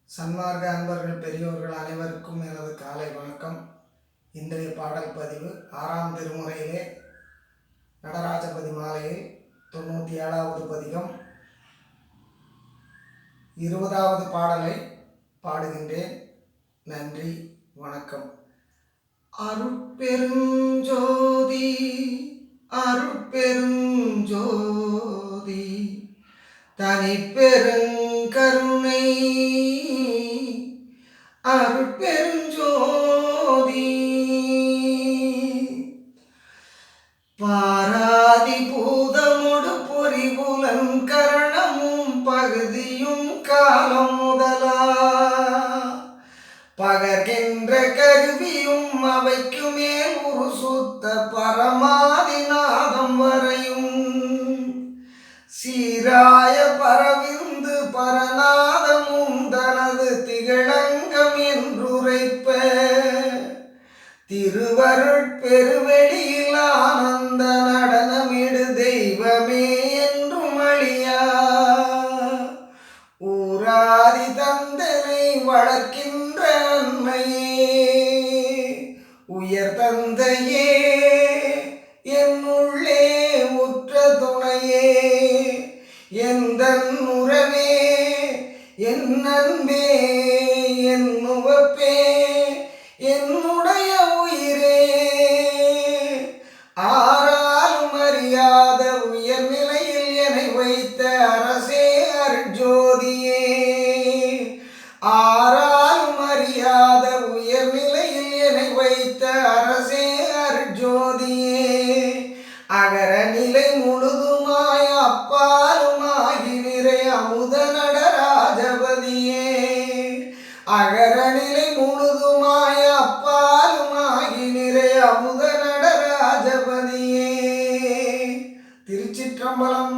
சன்மார்க்க அன்பர்கள் பெரியோர்கள் அனைவருக்கும் எனது காலை வணக்கம். இன்றைய பாடல் பதிவு 6ஆம் திருமுறையிலே நடராஜபதி மாலையில் 97வது பதிகம் 20வது பாடலை பாடுகின்றேன். நன்றி, வணக்கம். அருட்பெருஞ்சோதி அருட்பெருஞ்சோதி தனிப்பெருங்கருணை அருட்பெருஞ்சோதி பாராதி பூதமொடு பொறிபுலன் கரணமும் பகுதியும் காலம் முதலா பகர்கின்ற கருவியும் அவைக்கு மேல் ஒரு சுத்த பரமாதிநாதம் வரையும் சீராய பரவிந்து பரநாதமும் தனது திகழங்கம் என்றுரைப்ப திருவருட் பெருவெளியில் ஆனந்த நடனமிடு தெய்வமே என்றும் அழியா ஊராதி தந்தனை வளர்க்கின்ற அன்னையே உயர் தந்தையே என்னுள்ளே உற்ற துணையே எந்தன் உறவே என் அன்பே என் உவப்பே என்னுடைய உயிரே ஆராலும் அறியாத உயர்நிலையில் என்னை வைத்த அரசே அருட்ஜோதியே ஆராலும் அறியாத உயர்நிலையில் என்னை வைத்த அரசே அருட்ஜோதியே அகர நிலை முழுதுமாய் அப்பாலுமாகி நிறை அமுத நடராஜபதியே அகர நிலை முழுதுமாய் அப்பாலுமாகி நிறை அமுத நடராஜபதியே. திருச்சிற்றம்பலம்.